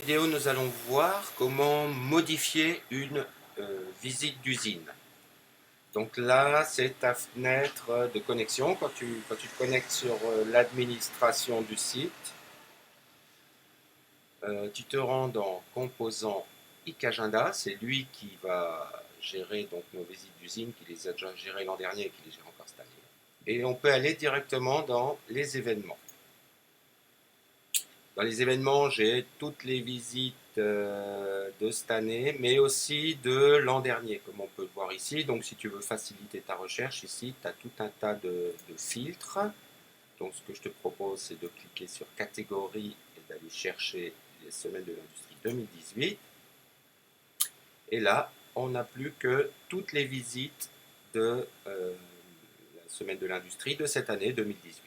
vidéo, nous allons voir comment modifier une visite d'usine. Donc là, c'est ta fenêtre de connexion. Quand tu te connectes sur l'administration du site, tu te rends dans Composants ICAgenda. C'est lui qui va gérer donc, nos visites d'usine, qui les a déjà gérées l'an dernier et qui les gère encore cette année. Et on peut aller directement dans les événements. Dans les événements, j'ai toutes les visites de cette année, mais aussi de l'an dernier, comme on peut le voir ici. Donc, si tu veux faciliter ta recherche, ici, tu as tout un tas de filtres. Donc, ce que je te propose, c'est de cliquer sur catégorie et d'aller chercher les semaines de l'industrie 2018. Et là, on n'a plus que toutes les visites de la semaine de l'industrie de cette année 2018.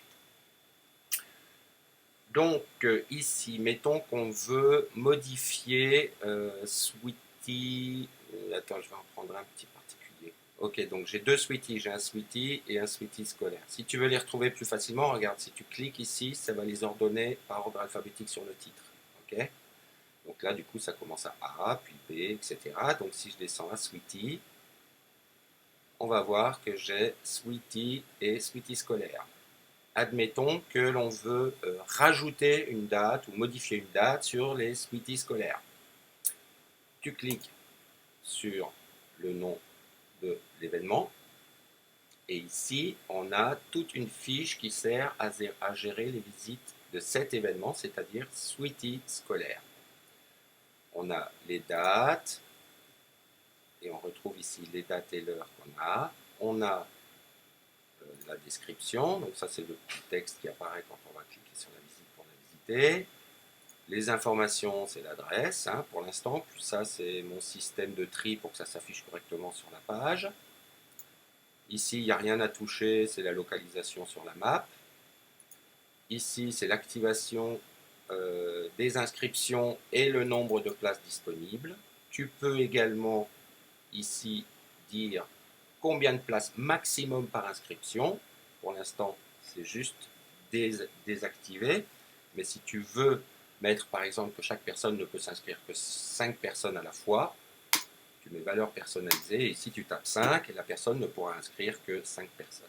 Donc ici, mettons qu'on veut modifier Sweetie. Attends, je vais en prendre un petit particulier. Ok, donc j'ai deux Sweetie, j'ai un Sweetie et un Sweetie scolaire. Si tu veux les retrouver plus facilement, regarde, si tu cliques ici, ça va les ordonner par ordre alphabétique sur le titre. Ok. Donc là, du coup, ça commence à A, puis B, etc. Donc si je descends à Sweetie, on va voir que j'ai Sweetie et Sweetie scolaire. Admettons que l'on veut rajouter une date ou modifier une date sur les Sweeties scolaires. Tu cliques sur le nom de l'événement et ici on a toute une fiche qui sert à gérer les visites de cet événement, c'est-à-dire Sweetie scolaire. On a les dates et on retrouve ici les dates et l'heure qu'on a. On a la description, donc ça c'est le petit texte qui apparaît quand on va cliquer sur la visite pour la visiter. Les informations, c'est l'adresse hein, pour l'instant, puis ça c'est mon système de tri pour que ça s'affiche correctement sur la page. Ici, il n'y a rien à toucher, c'est la localisation sur la map. Ici, c'est l'activation des inscriptions et le nombre de places disponibles. Tu peux également ici dire combien de places maximum par inscription. Pour l'instant, c'est juste désactivé. Mais si tu veux mettre par exemple que chaque personne ne peut s'inscrire que 5 personnes à la fois, tu mets valeur personnalisée et ici tu tapes 5 et la personne ne pourra inscrire que 5 personnes.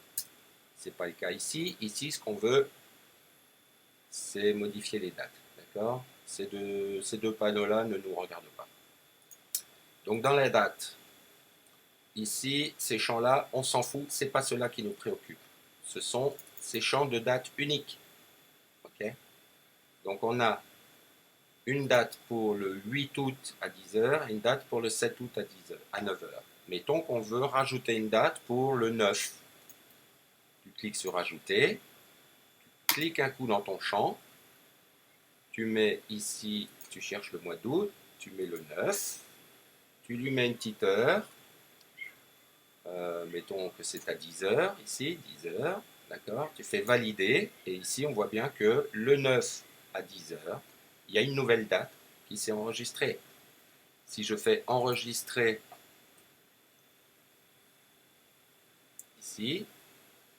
Ce n'est pas le cas ici. Ici, ce qu'on veut, c'est modifier les dates. D'accord. Ces deux panneaux-là ne nous regardent pas. Donc dans la date, ici, ces champs-là, on s'en fout, ce n'est pas cela qui nous préoccupe. Ce sont ces champs de date uniques. Okay. Donc on a une date pour le 8 août à 10h et une date pour le 7 août à 10h, à 9h. Mettons qu'on veut rajouter une date pour le 9. Tu cliques sur Ajouter, tu cliques un coup dans ton champ, tu mets ici, tu cherches le mois d'août, tu mets le 9, tu lui mets une petite heure, mettons que c'est à 10h, ici, 10h, d'accord, tu fais valider, et ici on voit bien que le 9 à 10h, il y a une nouvelle date qui s'est enregistrée. Si je fais enregistrer ici,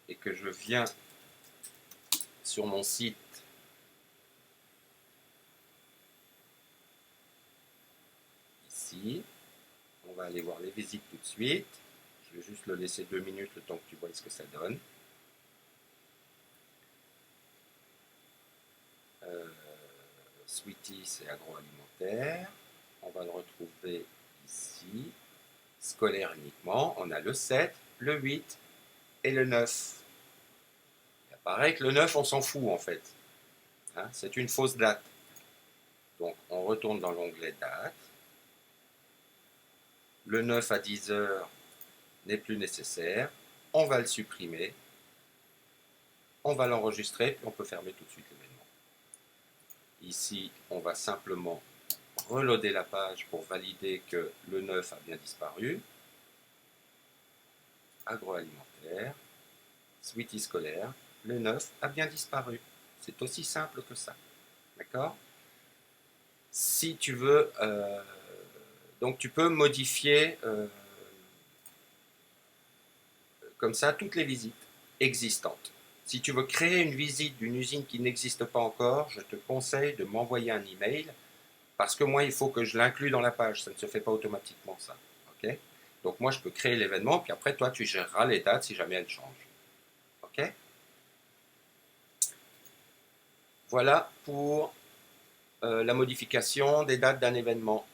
et que je viens sur mon site ici, on va aller voir les visites tout de suite. Je vais juste le laisser 2 minutes le temps que tu vois ce que ça donne. Sweetie, c'est agroalimentaire. On va le retrouver ici. Scolaire uniquement. On a le 7, le 8 et le 9. Il apparaît que le 9, on s'en fout en fait. Hein, c'est une fausse date. Donc on retourne dans l'onglet date. Le 9 à 10h n'est plus nécessaire. On va le supprimer. On va l'enregistrer, puis on peut fermer tout de suite l'événement. Ici, on va simplement reloader la page pour valider que le 9 a bien disparu. Agroalimentaire, Sweetie scolaire, le 9 a bien disparu. C'est aussi simple que ça. D'accord? Si tu veux, donc tu peux modifier comme ça toutes les visites existantes. Si tu veux créer une visite d'une usine qui n'existe pas encore, je te conseille de m'envoyer un email Parce que moi, il faut que je l'inclue dans la page. Ça ne se fait pas automatiquement, ça. OK? Donc moi, je peux créer l'événement, puis après, toi, tu géreras les dates si jamais elles changent. OK? Voilà pour la modification des dates d'un événement.